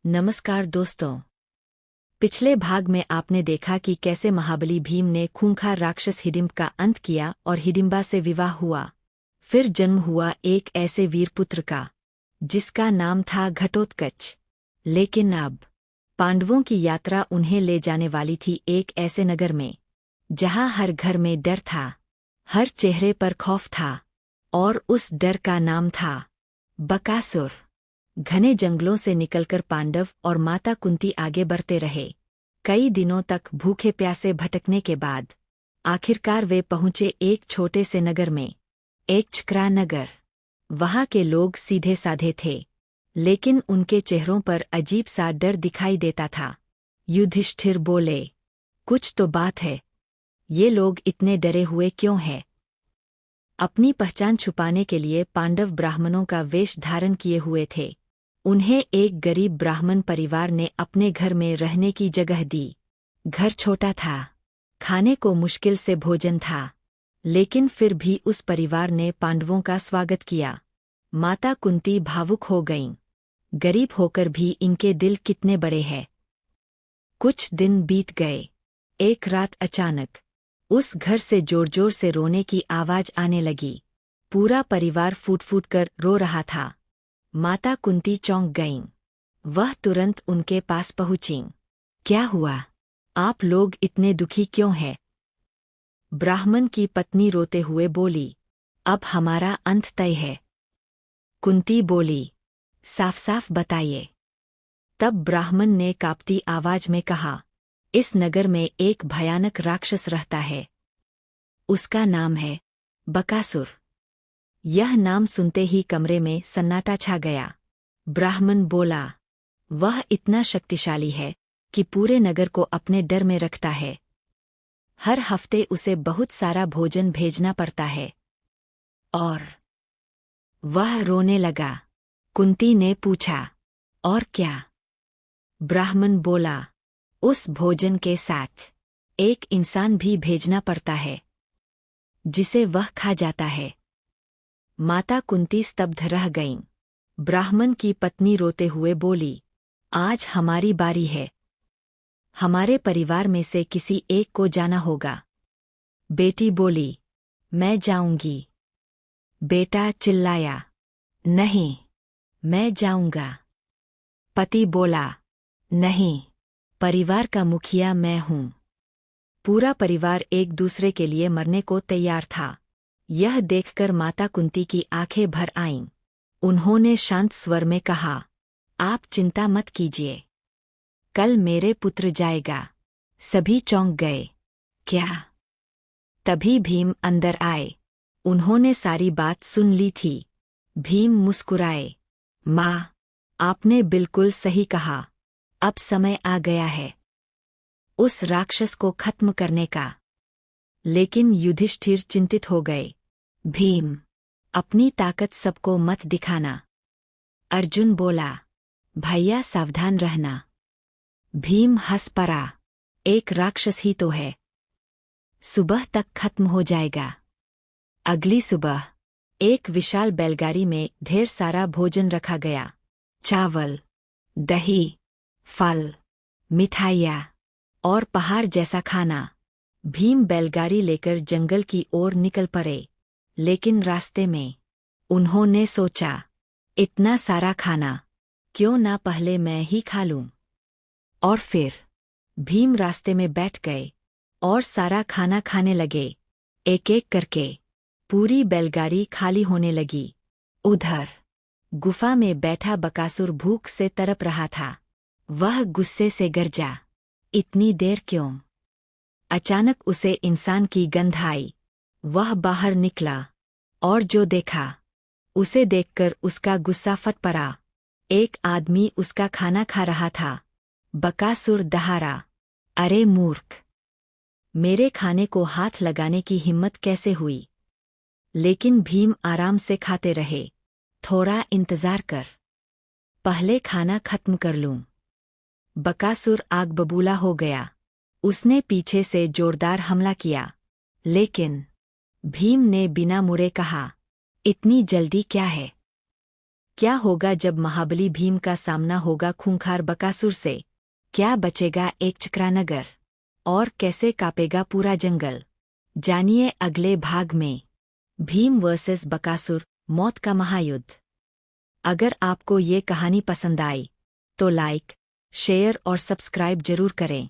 नमस्कार दोस्तों। पिछले भाग में आपने देखा कि कैसे महाबली भीम ने खूंखार राक्षस हिडिंब का अंत किया और हिडिंबा से विवाह हुआ। फिर जन्म हुआ एक ऐसे वीरपुत्र का जिसका नाम था घटोत्कच। लेकिन अब पांडवों की यात्रा उन्हें ले जाने वाली थी एक ऐसे नगर में जहां हर घर में डर था, हर चेहरे पर खौफ था, और उस डर का नाम था बकासुर। घने जंगलों से निकलकर पांडव और माता कुंती आगे बढ़ते रहे। कई दिनों तक भूखे प्यासे भटकने के बाद आखिरकार वे पहुंचे एक छोटे से नगर में, एक चक्रा नगर। वहां के लोग सीधे साधे थे, लेकिन उनके चेहरों पर अजीब सा डर दिखाई देता था। युधिष्ठिर बोले, कुछ तो बात है, ये लोग इतने डरे हुए क्यों हैं? अपनी पहचान छुपाने के लिए पांडव ब्राह्मणों का वेश धारण किए हुए थे। उन्हें एक गरीब ब्राह्मण परिवार ने अपने घर में रहने की जगह दी। घर छोटा था, खाने को मुश्किल से भोजन था, लेकिन फिर भी उस परिवार ने पांडवों का स्वागत किया। माता कुंती भावुक हो गईं। गरीब होकर भी इनके दिल कितने बड़े हैं। कुछ दिन बीत गए। एक रात अचानक उस घर से जोर जोर से रोने की आवाज आने लगी। पूरा परिवार फूट फूट कर रो रहा था। माता कुंती चौंक गईं। वह तुरंत उनके पास पहुंचीं। क्या हुआ? आप लोग इतने दुखी क्यों हैं? ब्राह्मण की पत्नी रोते हुए बोली, अब हमारा अंत तय है। कुंती बोली, साफ साफ बताइए। तब ब्राह्मण ने कांपती आवाज में कहा, इस नगर में एक भयानक राक्षस रहता है। उसका नाम है बकासुर। यह नाम सुनते ही कमरे में सन्नाटा छा गया। ब्राह्मण बोला, वह इतना शक्तिशाली है कि पूरे नगर को अपने डर में रखता है। हर हफ्ते उसे बहुत सारा भोजन भेजना पड़ता है। और वह रोने लगा। कुंती ने पूछा, और क्या? ब्राह्मण बोला, उस भोजन के साथ एक इंसान भी भेजना पड़ता है जिसे वह खा जाता है। माता कुंती स्तब्ध रह गईं। ब्राह्मण की पत्नी रोते हुए बोली, आज हमारी बारी है। हमारे परिवार में से किसी एक को जाना होगा। बेटी बोली, मैं जाऊंगी। बेटा चिल्लाया, नहीं, मैं जाऊंगा। पति बोला, नहीं, परिवार का मुखिया मैं हूं। पूरा परिवार एक दूसरे के लिए मरने को तैयार था। यह देखकर माता कुंती की आंखें भर आईं। उन्होंने शांत स्वर में कहा, आप चिंता मत कीजिए, कल मेरे पुत्र जाएगा। सभी चौंक गए। क्या? तभी भीम अंदर आए। उन्होंने सारी बात सुन ली थी। भीम मुस्कुराए, माँ, आपने बिल्कुल सही कहा। अब समय आ गया है उस राक्षस को खत्म करने का। लेकिन युधिष्ठिर चिंतित हो गए। भीम, अपनी ताकत सबको मत दिखाना। अर्जुन बोला, भैया सावधान रहना। भीम हंस पड़ा, एक राक्षस ही तो है, सुबह तक खत्म हो जाएगा। अगली सुबह एक विशाल बैलगाड़ी में ढेर सारा भोजन रखा गया। चावल, दही, फल, मिठाइयाँ और पहाड़ जैसा खाना। भीम बैलगाड़ी लेकर जंगल की ओर निकल पड़े। लेकिन रास्ते में उन्होंने सोचा, इतना सारा खाना, क्यों ना पहले मैं ही खा लूं। और फिर भीम रास्ते में बैठ गए और सारा खाना खाने लगे। एक एक करके पूरी बैलगाड़ी खाली होने लगी। उधर गुफा में बैठा बकासुर भूख से तड़प रहा था। वह गुस्से से गरजा, इतनी देर क्यों? अचानक उसे इंसान की गंध आई। वह बाहर निकला और जो देखा, उसे देखकर उसका गुस्सा फट पड़ा। एक आदमी उसका खाना खा रहा था। बकासुर दहाड़ा, अरे मूर्ख, मेरे खाने को हाथ लगाने की हिम्मत कैसे हुई? लेकिन भीम आराम से खाते रहे। थोड़ा इंतजार कर, पहले खाना खत्म कर लूं। बकासुर आग बबूला हो गया। उसने पीछे से जोरदार हमला किया। लेकिन भीम ने बिना मुड़े कहा, इतनी जल्दी क्या है? क्या होगा जब महाबली भीम का सामना होगा खूंखार बकासुर से? क्या बचेगा एक चक्रानगर? और कैसे कांपेगा पूरा जंगल? जानिए अगले भाग में। भीम वर्सेस बकासुर, मौत का महायुद्ध। अगर आपको ये कहानी पसंद आई तो लाइक, शेयर और सब्सक्राइब जरूर करें।